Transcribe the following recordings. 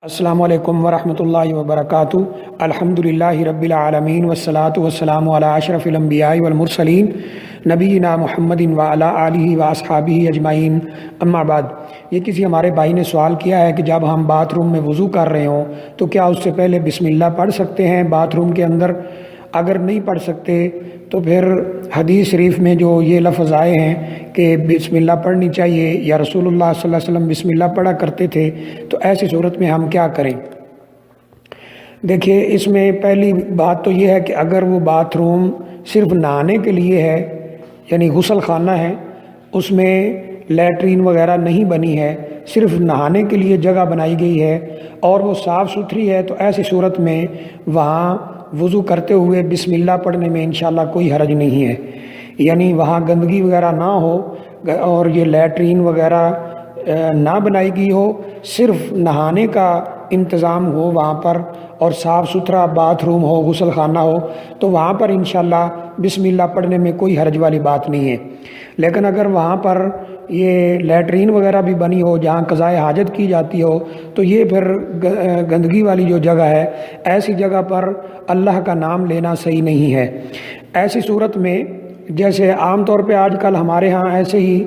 السلام علیکم ورحمۃ اللہ وبرکاتہ۔ الحمد للہ رب العالمین والصلاة والسلام علی اشرف الانبیاء والمرسلین نبینا محمد وعلی آلہ واصحابہ اجمعین، اما بعد۔ یہ کسی ہمارے بھائی نے سوال کیا ہے کہ جب ہم باتھ روم میں وضو کر رہے ہوں تو کیا اس سے پہلے بسم اللہ پڑھ سکتے ہیں باتھ روم کے اندر؟ اگر نہیں پڑھ سکتے تو پھر حدیث شریف میں جو یہ لفظ آئے ہیں کہ بسم اللہ پڑھنی چاہیے یا رسول اللہ صلی اللہ علیہ وسلم بسم اللہ پڑھا کرتے تھے، تو ایسی صورت میں ہم کیا کریں؟ دیکھیے، اس میں پہلی بات تو یہ ہے کہ اگر وہ باتھ روم صرف نہانے کے لیے ہے، یعنی غسل خانہ ہے، اس میں لیٹرین وغیرہ نہیں بنی ہے، صرف نہانے کے لیے جگہ بنائی گئی ہے اور وہ صاف ستھری ہے، تو ایسی صورت میں وہاں وضو کرتے ہوئے بسم اللہ پڑھنے میں انشاءاللہ کوئی حرج نہیں ہے۔ یعنی وہاں گندگی وغیرہ نہ ہو اور یہ لیٹرین وغیرہ نہ بنائی گئی ہو، صرف نہانے کا انتظام ہو وہاں پر اور صاف ستھرا باتھ روم ہو، غسل خانہ ہو، تو وہاں پر انشاءاللہ بسم اللہ پڑھنے میں کوئی حرج والی بات نہیں ہے۔ لیکن اگر وہاں پر یہ لیٹرین وغیرہ بھی بنی ہو جہاں قضائے حاجت کی جاتی ہو، تو یہ پھر گندگی والی جو جگہ ہے، ایسی جگہ پر اللہ کا نام لینا صحیح نہیں ہے۔ ایسی صورت میں جیسے عام طور پہ آج کل ہمارے ہاں ایسے ہی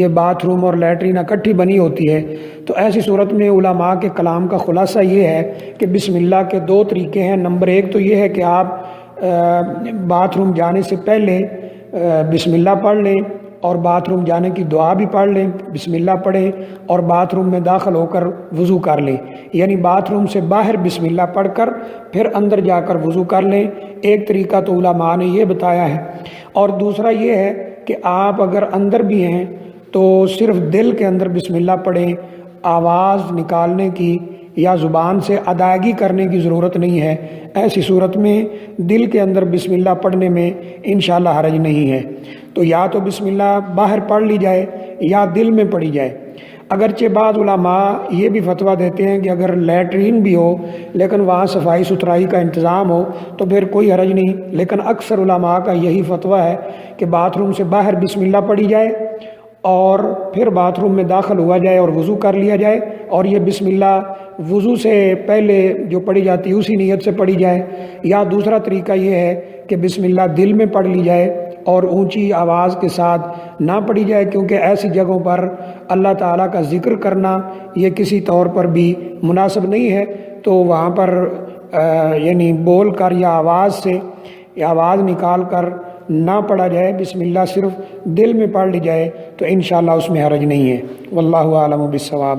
یہ باتھ روم اور لیٹرین اکٹھی بنی ہوتی ہے، تو ایسی صورت میں علماء کے کلام کا خلاصہ یہ ہے کہ بسم اللہ کے دو طریقے ہیں۔ نمبر ایک تو یہ ہے کہ آپ باتھ روم جانے سے پہلے بسم اللہ پڑھ لیں اور باتھ روم جانے کی دعا بھی پڑھ لیں، بسم اللہ پڑھیں اور باتھ روم میں داخل ہو کر وضو کر لیں، یعنی باتھ روم سے باہر بسم اللہ پڑھ کر پھر اندر جا کر وضو کر لیں۔ ایک طریقہ تو علماء نے یہ بتایا ہے، اور دوسرا یہ ہے کہ آپ اگر اندر بھی ہیں تو صرف دل کے اندر بسم اللہ پڑھیں، آواز نکالنے کی یا زبان سے ادائیگی کرنے کی ضرورت نہیں ہے۔ ایسی صورت میں دل کے اندر بسم اللہ پڑھنے میں انشاءاللہ حرج نہیں ہے۔ تو یا تو بسم اللہ باہر پڑھ لی جائے یا دل میں پڑھی جائے۔ اگرچہ بعض علماء یہ بھی فتویٰ دیتے ہیں کہ اگر لیٹرین بھی ہو لیکن وہاں صفائی ستھرائی کا انتظام ہو تو پھر کوئی حرج نہیں، لیکن اکثر علماء کا یہی فتویٰ ہے کہ باتھ روم سے باہر بسم اللہ پڑھی جائے اور پھر باتھ روم میں داخل ہوا جائے اور وضو کر لیا جائے، اور یہ بسم اللہ وضو سے پہلے جو پڑھی جاتی ہے اسی نیت سے پڑھی جائے۔ یا دوسرا طریقہ یہ ہے کہ بسم اللہ دل میں پڑھ لی جائے اور اونچی آواز کے ساتھ نہ پڑھی جائے، کیونکہ ایسی جگہوں پر اللہ تعالیٰ کا ذکر کرنا یہ کسی طور پر بھی مناسب نہیں ہے، تو وہاں پر یعنی بول کر یا آواز سے یا آواز نکال کر نہ پڑھا جائے، بسم اللہ صرف دل میں پڑھ لی جائے، تو انشاءاللہ اس میں حرج نہیں ہے۔ واللہ اعلم بالصواب۔